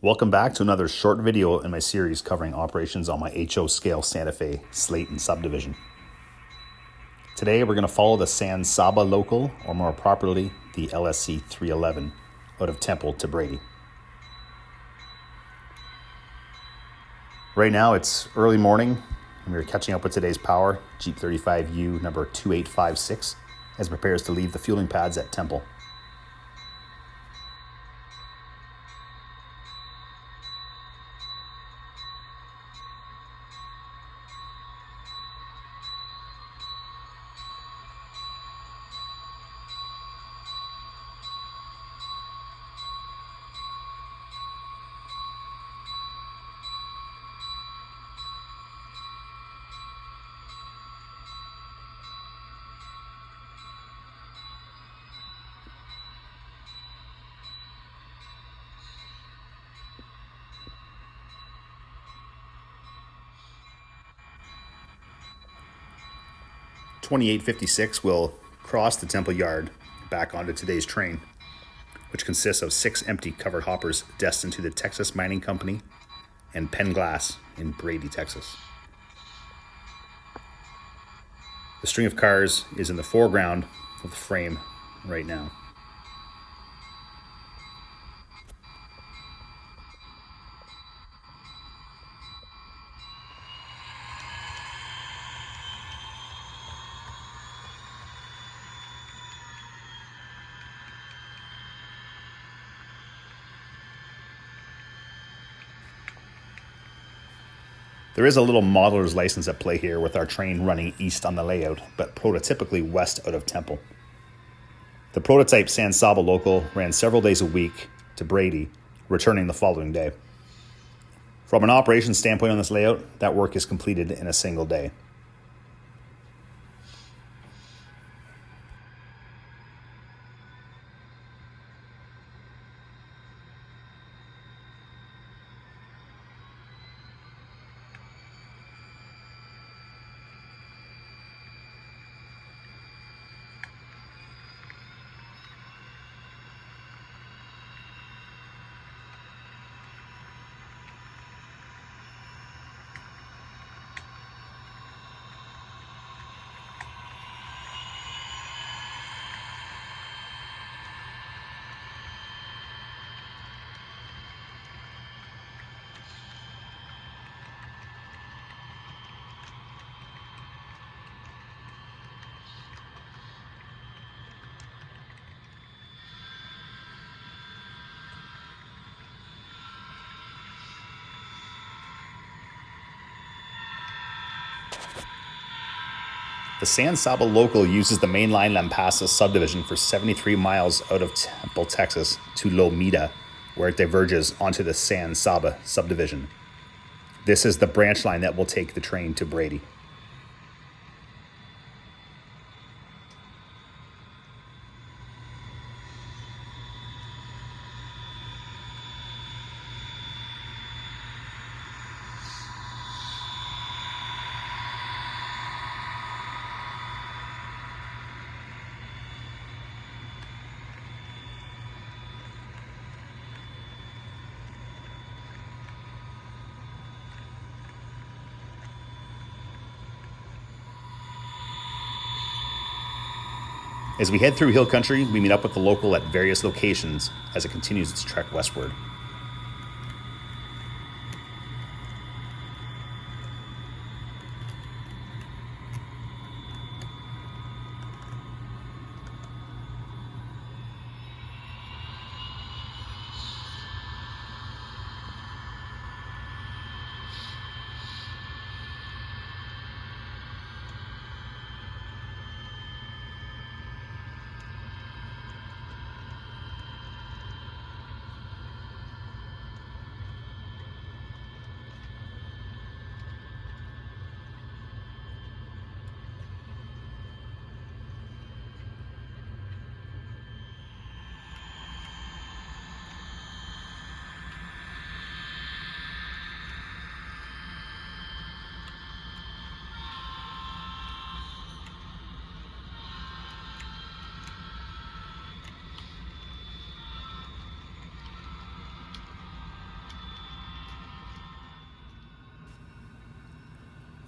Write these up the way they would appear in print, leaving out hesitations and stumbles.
Welcome back to another short video in my series covering operations on my HO scale Santa Fe Slaton subdivision. Today we're going to follow the San Saba Local, or more properly, the LSC 311, out of Temple to Brady. Right now it's early morning and we're catching up with today's power, Jeep 35U number 2856, as it prepares to leave the fueling pads at Temple. .2856 will cross the Temple yard back onto today's train, which consists of 6 empty covered hoppers destined to the Texas Mining Company and Penn Glass in Brady, Texas. The string of cars is in the foreground of the frame right now. There is a little modeler's license at play here with our train running east on the layout, but prototypically west out of Temple. The prototype San Saba Local ran several days a week to Brady, returning the following day. From an operations standpoint on this layout, that work is completed in a single day. The San Saba Local uses the mainline Lampasas Subdivision for 73 miles out of Temple, Texas to Lometa, where it diverges onto the San Saba Subdivision. This is the branch line that will take the train to Brady. As we head through hill country, we meet up with the local at various locations as it continues its trek westward.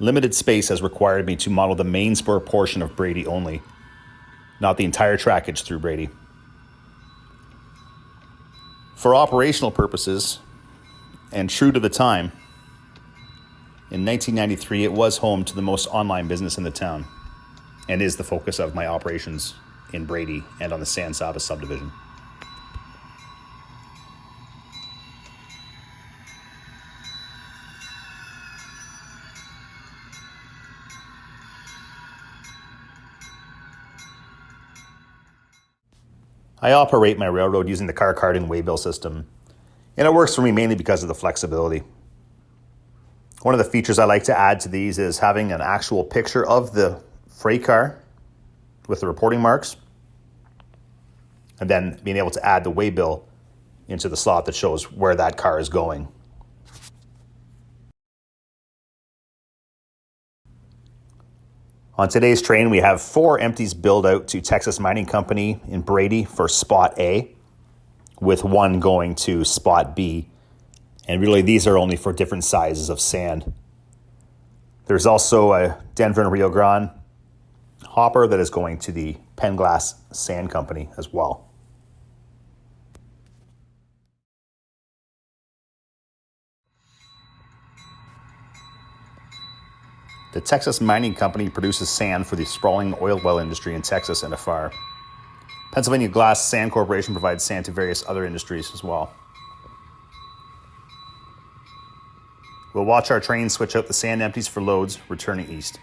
Limited space has required me to model the Main Spur portion of Brady only, not the entire trackage through Brady. For operational purposes, and true to the time, in 1993 it was home to the most online business in the town, and is the focus of my operations in Brady and on the San Saba Subdivision. I operate my railroad using the Card Waybill system, and it works for me mainly because of the flexibility. One of the features I like to add to these is having an actual picture of the freight car with the reporting marks, and then being able to add the waybill into the slot that shows where that car is going. On today's train, we have 4 empties billed out to Texas Mining Company in Brady for Spot A, with 1 going to Spot B. And really, these are only for different sizes of sand. There's also a Denver and Rio Grande hopper that is going to the Pennglass Sand Company as well. The Texas Mining Company produces sand for the sprawling oil well industry in Texas and afar. Pennsylvania Glass Sand Corporation provides sand to various other industries as well. We'll watch our train switch out the sand empties for loads returning east.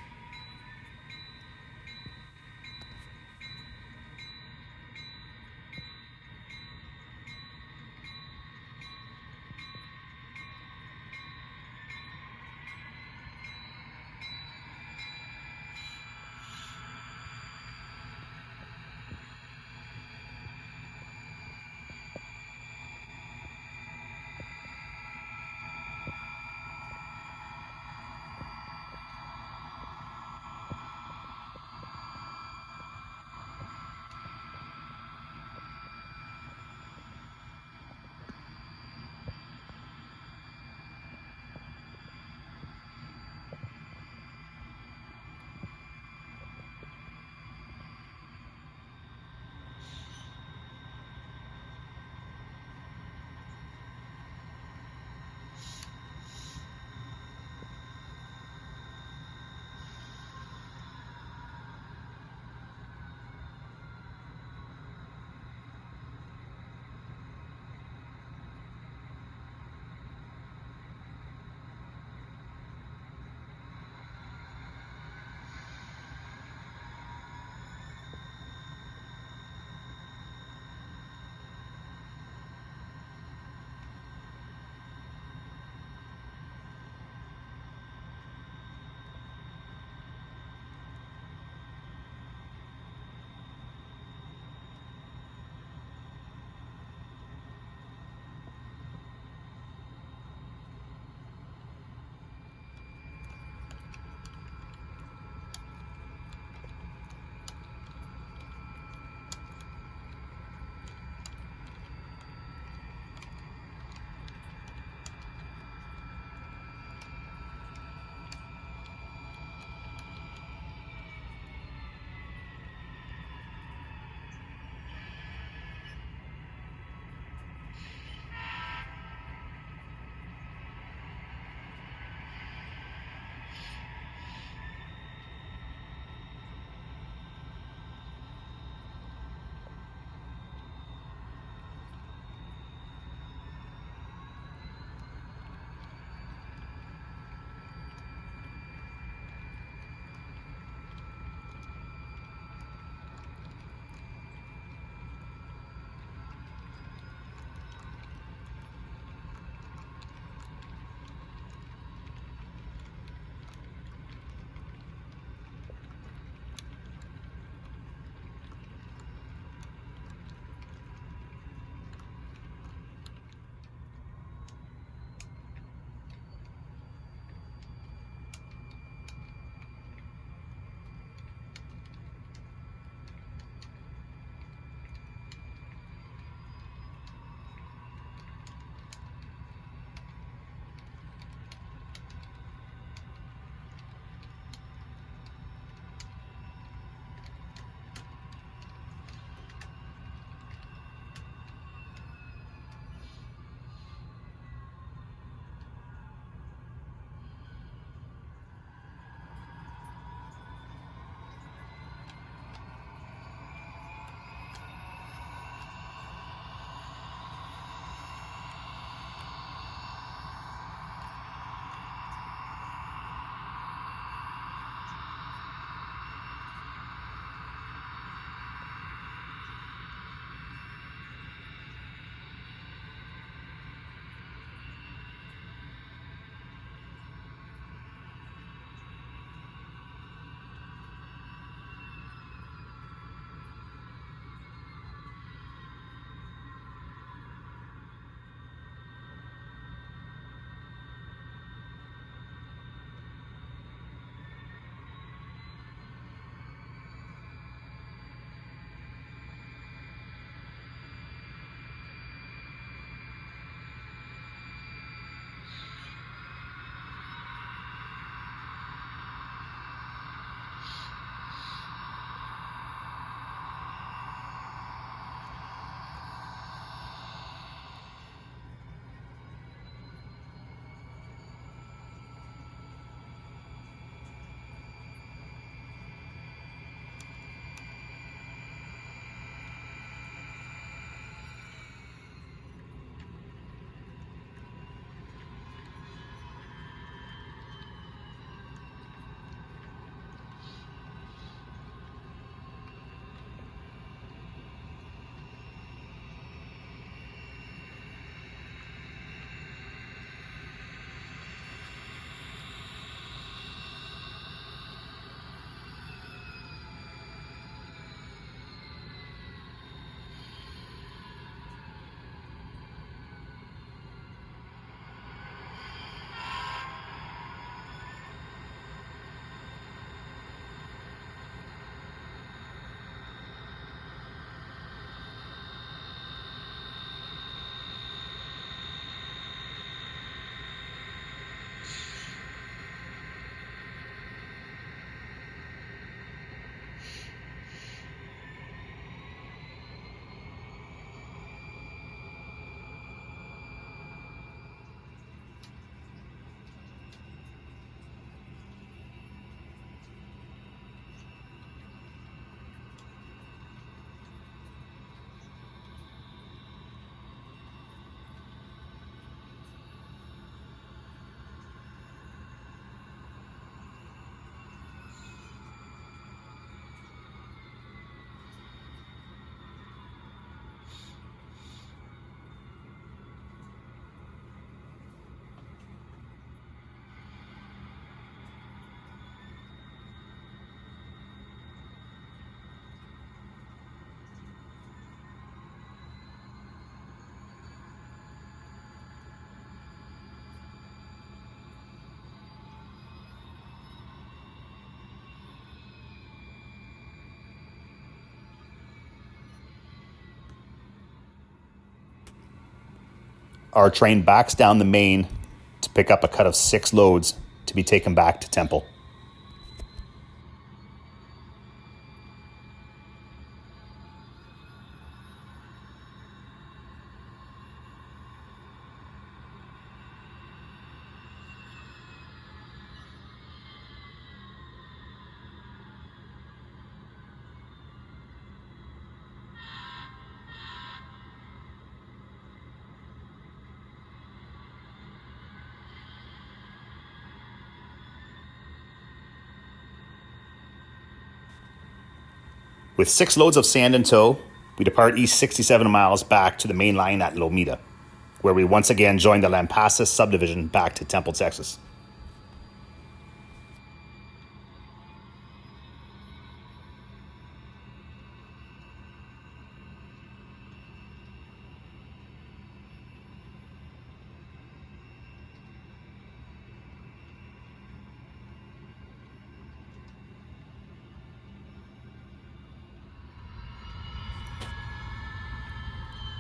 Our train backs down the main to pick up a cut of 6 loads to be taken back to Temple. With 6 loads of sand in tow, we depart east 67 miles back to the main line at Lometa, where we once again join the Lampasas Subdivision back to Temple, Texas.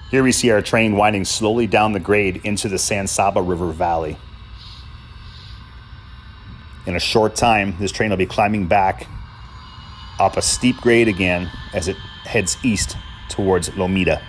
Here we see our train winding slowly down the grade into the San Saba River Valley. In a short time, this train will be climbing back up a steep grade again as it heads east towards Lometa.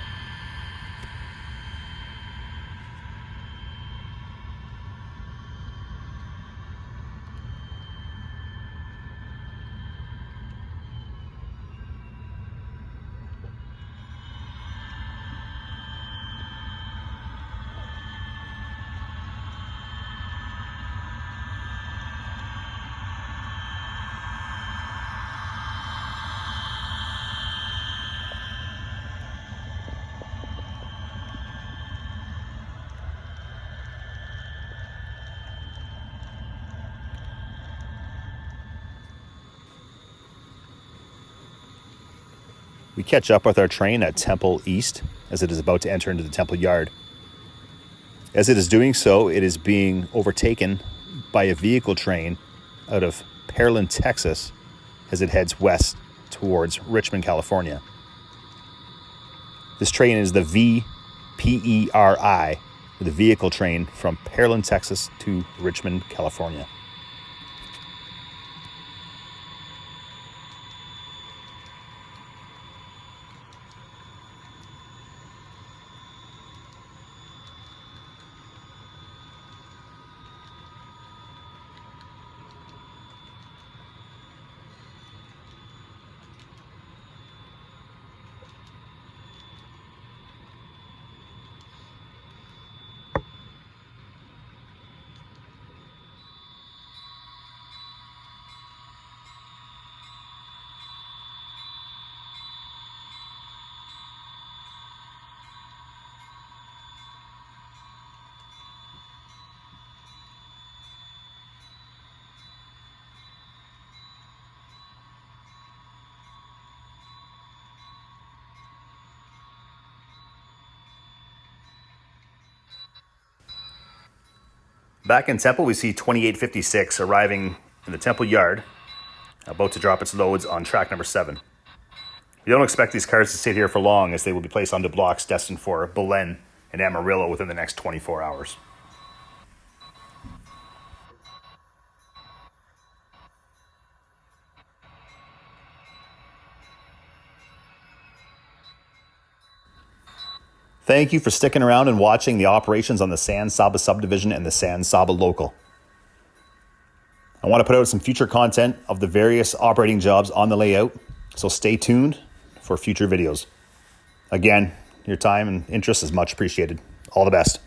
We catch up with our train at Temple East as it is about to enter into the Temple Yard. As it is doing so, it is being overtaken by a vehicle train out of Pearland, Texas, as it heads west towards Richmond, California. This train is the VPERI, the vehicle train from Pearland, Texas to Richmond, California. Back in Temple, we see 2856 arriving in the Temple Yard, about to drop its loads on track number 7. We don't expect these cars to sit here for long, as they will be placed onto blocks destined for Belen and Amarillo within the next 24 hours. Thank you for sticking around and watching the operations on the San Saba Subdivision and the San Saba Local. I want to put out some future content of the various operating jobs on the layout, so stay tuned for future videos. Again, your time and interest is much appreciated. All the best.